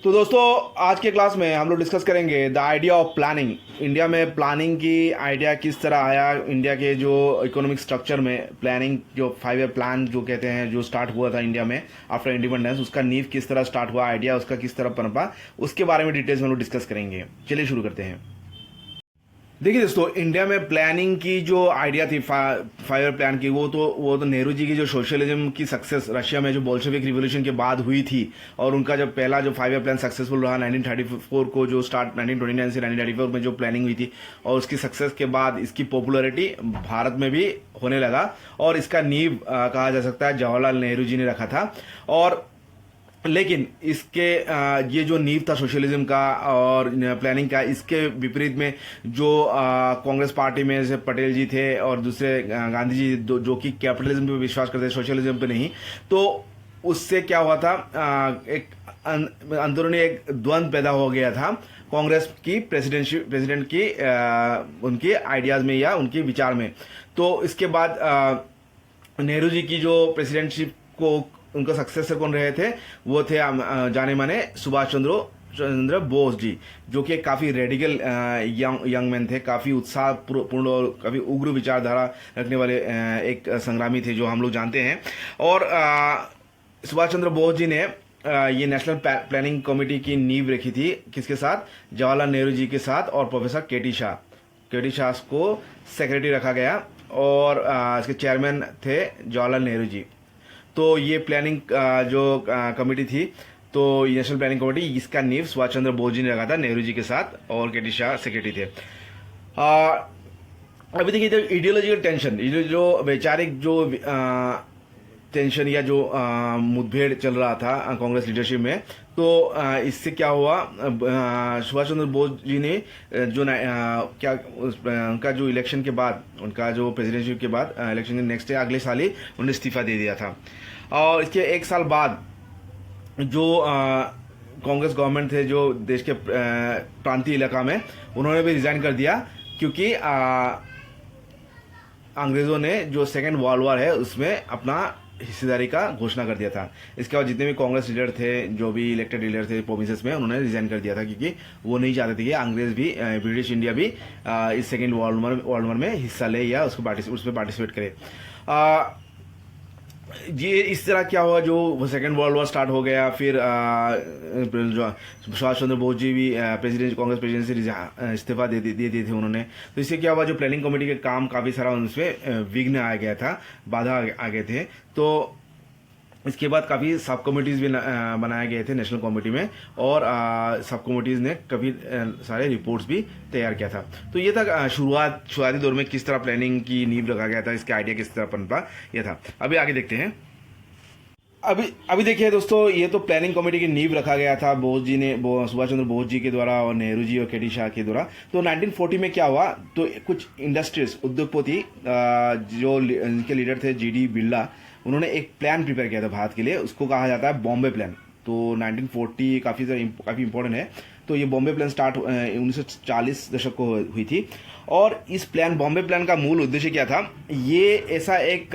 तो दोस्तों, आज के क्लास में हम लोग डिस्कस करेंगे the idea of planning. India में प्लानिंग की आइडिया किस तरह आया। इंडिया के जो इकोनॉमिक स्ट्रक्चर में प्लानिंग, जो 5 ईयर प्लान जो कहते हैं, जो स्टार्ट हुआ था इंडिया में आफ्टर इंडिपेंडेंस, उसका नींव किस तरह स्टार्ट हुआ, आइडिया उसका किस तरह पनपा, उसके बारे में डिटेल्स में हम लोग डिस्कस करेंगे। चलिए शुरू करते हैं। देखिए दोस्तों, इंडिया में प्लानिंग की जो आइडिया थी 5 ईयर प्लान की, वो तो नेहरू जी की जो सोशलिज्म की सक्सेस रशिया में जो बोल्शेविक रिवॉल्यूशन के बाद हुई थी, और उनका जब पहला जो 5 ईयर प्लान सक्सेसफुल रहा 1934 को, जो स्टार्ट 1929 से 1934 में जो प्लानिंग हुई थी, और उसकी सक्सेस के बाद इसकी पॉपुलैरिटी भारत में भी होने लगा, और इसका नींव कहा जा सकता है जवाहरलाल नेहरू जी ने रखा था। और लेकिन इसके ये जो नींव था सोशलिज्म का और प्लानिंग का, इसके विपरीत में जो कांग्रेस पार्टी में से पटेल जी थे और दूसरे गांधी जी, जो कि कैपिटलिज्म पे विश्वास करते थे, सोशलिज्म पे नहीं, तो उससे क्या हुआ था, एक अंदरूनी एक द्वंद्व पैदा हो गया था कांग्रेस की प्रेसिडेंट की उनके आइडियाज में या उनके विचार में। तो इसके बाद नेहरू जी की जो प्रेसिडेंटशिप को, उनका सक्सेसर कौन रहे थे, वो थे जाने माने सुभाष चंद्र बोस जी, जो कि काफ़ी रेडिकल यंग मैन थे, काफ़ी उत्साहपूर्ण और काफ़ी उग्र विचारधारा रखने वाले एक संग्रामी थे, जो हम लोग जानते हैं। और सुभाष चंद्र बोस जी ने ये नेशनल प्लानिंग कमेटी की नींव रखी थी, किसके साथ, जवाहरलाल नेहरू जी के साथ, और प्रोफेसर केटी शाह को सेक्रेटरी रखा गया, और इसके चेयरमैन थे जवाहरलाल नेहरू जी। तो ये प्लानिंग जो कमेटी थी, तो नेशनल प्लानिंग कमेटी, इसका नींव सुभाष चंद्र बोस जी ने रखा था नेहरू जी के साथ, और केटी शाह सेक्रेटरी थे। अभी देखिए, जो आइडियोलॉजिकल टेंशन, ये जो वैचारिक जो टेंशन या जो मुठभेड़ चल रहा था कांग्रेस लीडरशिप में, तो इससे क्या हुआ, सुभाष चंद्र बोस जी ने जो उनका जो इलेक्शन के बाद, उनका जो प्रेसिडेंटशिप के बाद इलेक्शन के नेक्स्ट डे, अगले साल ही उन्होंने इस्तीफा दे दिया था। और इसके एक साल बाद जो कांग्रेस गवर्नमेंट थे, जो देश के प्रांतीय इलाका में, उन्होंने भी रिजाइन कर दिया, क्योंकि अंग्रेजों ने जो सेकेंड वर्ल्ड वॉर है उसमें अपना हिस्सेदारी का घोषणा कर दिया था। इसके बाद जितने भी कांग्रेस लीडर थे, जो भी इलेक्टेड लीडर थे प्रोविंसेस में, उन्होंने रिजाइन कर दिया था, क्योंकि वो नहीं चाहते थे कि अंग्रेज भी, ब्रिटिश इंडिया भी इस सेकेंड वर्ल्ड वॉर में हिस्सा ले या उसमें पार्टिसिपेट करे। ये इस तरह क्या हुआ, जो वो सेकेंड वर्ल्ड वॉर स्टार्ट हो गया, फिर जो सुभाष चंद्र बोस जी भी कांग्रेस प्रेसिडेंट से इस्तीफा दे दिए थे उन्होंने। तो इससे क्या हुआ, जो प्लानिंग कमेटी के काम काफ़ी सारा उसमें विघ्न आ गया था, बाधा आ गए थे। तो इसके बाद काफ़ी सब कमिटीज़ भी बनाए गए थे नेशनल कमेटी में, और सब कमिटीज़ ने काफ़ी सारे रिपोर्ट्स भी तैयार किया था। तो ये था शुरुआती दौर में किस तरह प्लानिंग की नींव रखा गया था, इसके आइडिया किस तरह पनपा, ये था। अभी आगे देखते हैं। अभी देखिए दोस्तों, ये तो प्लानिंग कमेटी की नींव रखा गया था सुभाष चंद्र बोस जी के द्वारा और नेहरू जी और केटी शाह के द्वारा। तो 1940 में क्या हुआ, तो कुछ इंडस्ट्रीज, उद्योगपति, जो इनके लीडर थे GD बिरला, उन्होंने एक प्लान प्रिपेयर किया था भारत के लिए, उसको कहा जाता है बॉम्बे प्लान। तो 1940 काफ़ी इंपॉर्टेंट है। तो ये बॉम्बे प्लान स्टार्ट 1940 दशक को हुई थी। और इस बॉम्बे प्लान का मूल उद्देश्य क्या था, ये ऐसा एक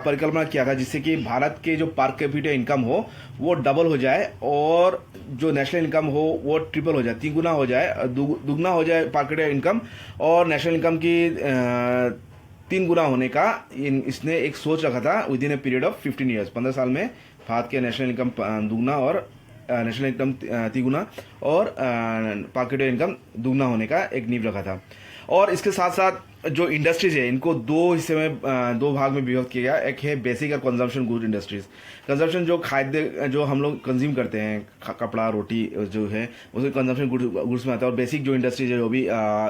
परिकल्पना किया था जिससे कि भारत के जो पर कैपिटा इनकम हो वो डबल हो जाए, और जो नेशनल इनकम हो वो ट्रिपल हो जाए, 3 गुना हो जाए, दुगना हो जाए पर कैपिटा इनकम, और नेशनल इनकम की 3 गुना होने का इसने एक सोच रखा था with in a period of 15 years. 15 साल में भारत के नेशनल इनकम दुगना और नेशनल इनकम 3 गुना और पर कैपिटा इनकम दुगना होने का एक नींव रखा था। और इसके साथ साथ जो इंडस्ट्रीज है, इनको 2 हिस्से में, 2 भाग में विभक्त किया गया। एक है बेसिक और कंजम्पशन गुड इंडस्ट्रीज। कंजम्पशन जो खाद्य जो हम लोग कंज्यूम करते हैं, कपड़ा, रोटी जो है, उसके कंजम्पशन गुड्स में आता है। और बेसिक जो इंडस्ट्रीज है, जो भी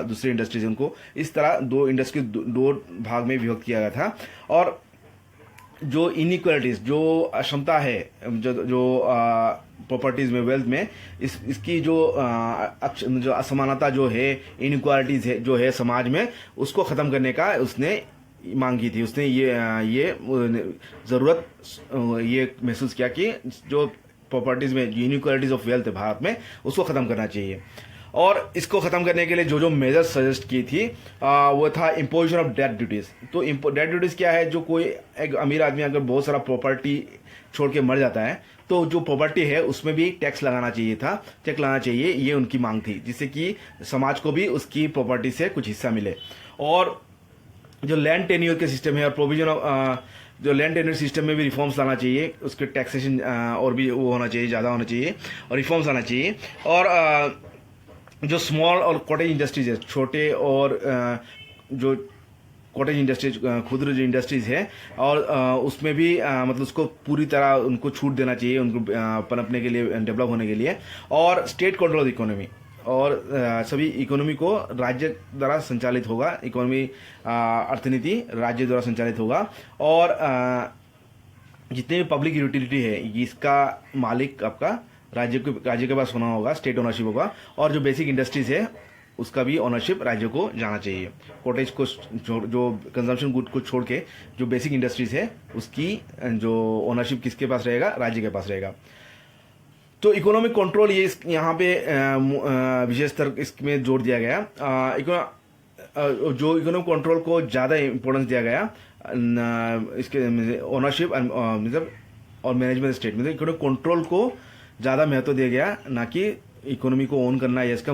दूसरी इंडस्ट्रीज है, उनको इस तरह 2 इंडस्ट्री 2 भाग में विभक्त किया गया था। और जो इनइक्वालिटीज, जो अक्षमता है, जो प्रॉपर्टीज में, वेल्थ में, इसकी जो असमानता जो है, इनइक्वालिटीज है जो है समाज में, उसको ख़त्म करने का उसने मांग की थी। उसने ये ज़रूरत ये महसूस किया कि जो प्रॉपर्टीज में इनइक्वालिटीज ऑफ वेल्थ है भारत में, उसको ख़त्म करना चाहिए। और इसको ख़त्म करने के लिए जो जो मेजर्स सजेस्ट की थी वो था इम्पोजिशन ऑफ डेथ ड्यूटीज़। तो डेथ ड्यूटीज़ क्या है, जो कोई एक अमीर आदमी अगर बहुत सारा प्रॉपर्टी छोड़ के मर जाता है तो जो प्रॉपर्टी है उसमें भी टैक्स लगाना चाहिए था, टैक्स लगाना चाहिए, ये उनकी मांग थी, जिससे कि समाज को भी उसकी प्रॉपर्टी से कुछ हिस्सा मिले। और जो लैंड टेन्योर के सिस्टम है और प्रोविजन ऑफ जो लैंड टेन्योर सिस्टम में भी रिफॉर्म्स लाना चाहिए, उसके टैक्सेशन और भी वो होना चाहिए, ज़्यादा होना चाहिए और रिफॉर्म्स लाना चाहिए। और जो स्मॉल और कॉटेज इंडस्ट्रीज है, छोटे और जो कॉटेज इंडस्ट्रीज, खुदरा जो इंडस्ट्रीज है, और उसमें भी मतलब उसको पूरी तरह उनको छूट देना चाहिए, उनको पनपने के लिए, डेवलप होने के लिए। और स्टेट कंट्रोल इकोनॉमी, और सभी इकोनॉमी को राज्य द्वारा संचालित होगा, इकोनॉमी अर्थनीति राज्य द्वारा संचालित होगा। और जितने भी पब्लिक यूटिलिटी है इसका मालिक आपका राज्य के पास होना होगा, स्टेट ओनरशिप होगा। और जो बेसिक इंडस्ट्रीज है उसका भी ओनरशिप राज्य को जाना चाहिए। कॉटेज को जो कंजम्पशन गुड को छोड़ के जो बेसिक इंडस्ट्रीज है उसकी जो ओनरशिप किसके पास रहेगा, राज्य के पास रहेगा। तो इकोनॉमिक कंट्रोल ये यहाँ पे विशेष स्तर इसमें जोर दिया गया। जो इकोनॉमिक कंट्रोल को ज़्यादा इम्पोर्टेंस दिया गया इसके ओनरशिप मतलब और मैनेजमेंट स्टेट, मतलब इकोनॉमिक कंट्रोल को ज़्यादा महत्व दिया गया, ना कि इकोनॉमी को ओन करना या इसका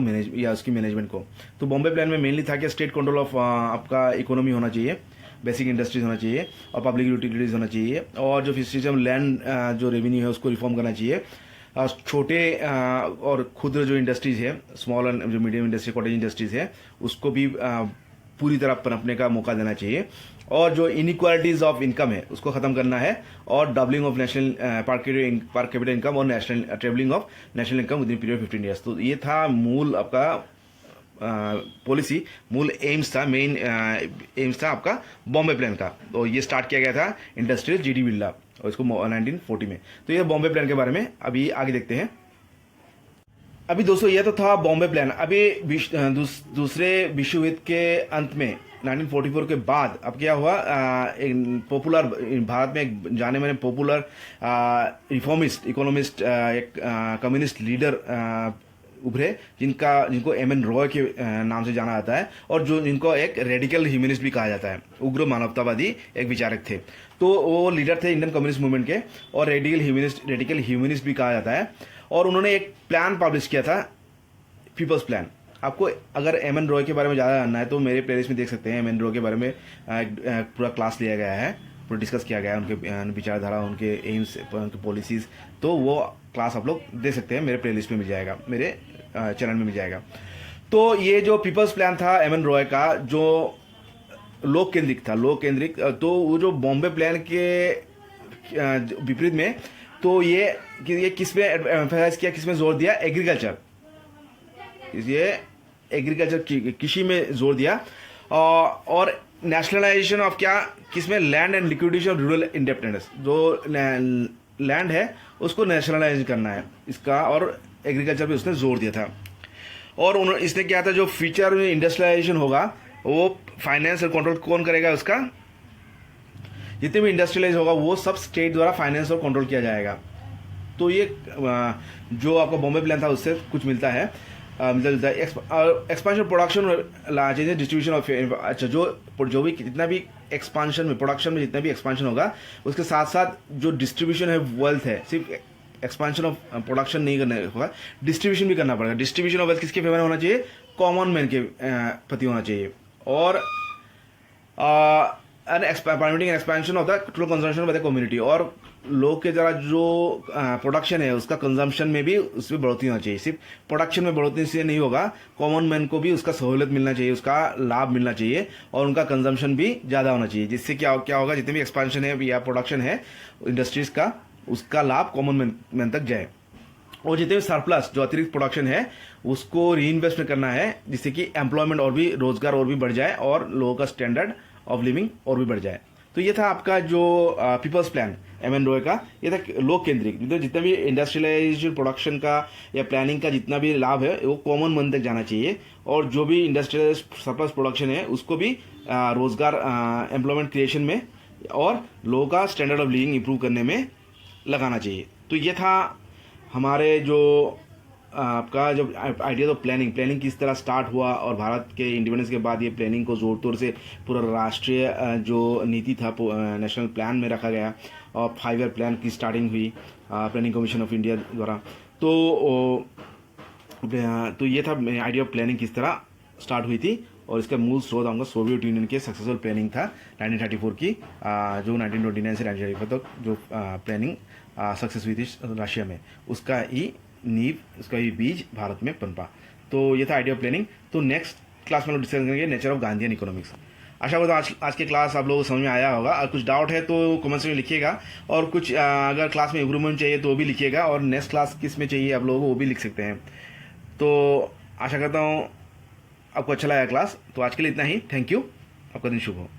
उसकी मैनेजमेंट को। तो बॉम्बे प्लान में मेनली था कि स्टेट कंट्रोल ऑफ आपका इकोनॉमी होना चाहिए, बेसिक इंडस्ट्रीज होना चाहिए और पब्लिक यूटिलिटीज होना चाहिए। और जो सिस्टम लैंड जो रेवेन्यू है उसको रिफॉर्म करना चाहिए। छोटे और खुदरा जो इंडस्ट्रीज है, स्मॉल एंड जो मीडियम इंडस्ट्री, कॉटेज इंडस्ट्रीज है, उसको भी पूरी तरह पनपने का मौका देना चाहिए। और जो इनइक्वालिटीज ऑफ इनकम है उसको खत्म करना है। और doubling of national per capita income और national trebling of national income within period 15 years. तो ये था मूल आपका पॉलिसी, मूल एम्स था, मेन एम्स था आपका बॉम्बे प्लान का। तो ये स्टार्ट किया गया था इंडस्ट्रियल जीडी बिरला और इसको 1940 में। तो ये बॉम्बे प्लान के बारे में अभी आगे देखते हैं। अभी दोस्तों ये तो था बॉम्बे प्लान। अभी दूसरे विश्व युद्ध के अंत में 1944 के बाद अब क्या हुआ, एक पॉपुलर भारत में एक जाने माने पॉपुलर रिफॉर्मिस्ट, इकोनॉमिस्ट, एक कम्युनिस्ट लीडर उभरे जिनको एम.एन. रॉय के नाम से जाना जाता है, और जो जिनको एक रेडिकल ह्यूमनिस्ट भी कहा जाता है, उग्र मानवतावादी एक विचारक थे। तो वो लीडर थे इंडियन कम्युनिस्ट मूवमेंट के, और रेडिकल ह्यूमनिस्ट भी कहा जाता है। और उन्होंने एक प्लान पब्लिश किया था, पीपल्स प्लान। आपको अगर एम.एन. रॉय के बारे में ज़्यादा जानना है तो मेरे प्लेलिस्ट में देख सकते हैं, एम.एन. रॉय के बारे में पूरा क्लास लिया गया है, पूरा डिस्कस किया गया है, उनके विचारधारा, उनके एम्स, उनके पॉलिसीज़। तो वो क्लास आप लोग देख सकते हैं, मेरे प्लेलिस्ट में मिल जाएगा, मेरे चैनल में मिल जाएगा। तो ये जो पीपल्स प्लान था एम.एन. रॉय का, जो लोक केंद्रिक था, तो वो जो बॉम्बे प्लान के विपरीत में, तो ये किस में एम्फसाइज किया, किस में जोर दिया, एग्रीकल्चर, ये एग्रीकल्चर कृषि में जोर दिया। और नेशनलाइजेशन ऑफ क्या, किसमें, land and liquidation of rural independence, जो लैंड है उसको नेशनलाइज करना है इसका, और एग्रीकल्चर पे उसने जोर दिया था। और इसने क्या था, जो फ्यूचर में इंडस्ट्रियलाइजेशन होगा वो फाइनेंस और कंट्रोल कौन करेगा, उसका जितने भी इंडस्ट्रियलाइज होगा वो सब स्टेट द्वारा फाइनेंस और कंट्रोल किया जाएगा। तो ये जो आपका बॉम्बे प्लान था उससे कुछ मिलता है, एक्सपांशन प्रोडक्शन ला चाहिए, डिस्ट्रीब्यूशन ऑफ, अच्छा, जो भी जितना भी एक्सपांशन में, प्रोडक्शन में जितना भी एक्सपांशन होगा उसके साथ साथ जो डिस्ट्रीब्यूशन है वेल्थ है, सिर्फ एक्सपांशन ऑफ प्रोडक्शन नहीं करना होगा, डिस्ट्रीब्यूशन भी करना पड़ेगा। डिस्ट्रीब्यूशन ऑफ वेल्थ किसके फेवर में होना चाहिए, कॉमन मैन के प्रति होना चाहिए। और permitting expansion of the total consumption by the community, और लोग के जरा जो प्रोडक्शन है उसका कंजम्पशन में भी उसमें बढ़ोतरी होना चाहिए। सिर्फ प्रोडक्शन में बढ़ोतरी से नहीं होगा, कॉमन मैन को भी उसका सहूलियत मिलना चाहिए, उसका लाभ मिलना चाहिए, और उनका कंजम्पशन भी ज़्यादा होना चाहिए, जिससे क्या होगा, जितने भी एक्सपांशन है या प्रोडक्शन है इंडस्ट्रीज का, उसका लाभ कॉमन मैन तक जाए। और जितने भी सरप्लस, जो अतिरिक्त प्रोडक्शन है, उसको री इन्वेस्टमेंट करना है, जिससे कि एम्प्लॉयमेंट और भी, रोजगार और भी बढ़ जाए, और लोगों का स्टैंडर्ड ऑफ लिविंग और भी बढ़ जाए। तो ये था आपका जो पीपल्स प्लान एम.एन. रॉय का, ये था लोक केंद्रिक, जितना भी इंडस्ट्रियलाइजेशन, प्रोडक्शन का या प्लानिंग का जितना भी लाभ है वो कॉमन मैन तक जाना चाहिए। और जो भी इंडस्ट्रियल सरप्लस प्रोडक्शन है उसको भी रोजगार, एम्प्लॉयमेंट क्रिएशन में और लोगों का स्टैंडर्ड ऑफ लिविंग इंप्रूव करने में लगाना चाहिए। तो ये था हमारे जो आपका जो आइडिया तो प्लानिंग किस तरह स्टार्ट हुआ और भारत के इंडिपेंडेंस के बाद ये प्लानिंग को जोर तोड़ से पूरा राष्ट्रीय जो नीति था नेशनल प्लान में रखा गया और 5 ईयर प्लान की स्टार्टिंग हुई प्लानिंग कमीशन ऑफ इंडिया द्वारा। तो ये था आइडिया ऑफ प्लानिंग किस तरह स्टार्ट हुई थी और इसका मूल स्रोत आऊँगा सोवियत यूनियन के सक्सेसफुल प्लानिंग था 1934 की, जो 1929 से 1935 तक जो प्लानिंग सक्सेस हुई थी रशिया में, उसका ही नींव, उसका ही बीज भारत में पनपा। तो ये था आइडिया ऑफ प्लानिंग। तो नेक्स्ट क्लास में लोग डिस्कस करेंगे नेचर ऑफ गांधीयन इकोनॉमिक्स। आशा करता हूँ आज के क्लास आप लोगों को समझ में आया होगा। अगर कुछ डाउट है तो कमेंट्स में लिखिएगा और कुछ अगर क्लास में इम्प्रूवमेंट चाहिए तो वो भी लिखिएगा और नेक्स्ट क्लास किस में चाहिए आप लोगों को वो भी लिख सकते हैं। तो आशा करता हूँ आपको अच्छा लगा क्लास। तो आज के लिए इतना ही। Thank you. आपका दिन शुभ हो।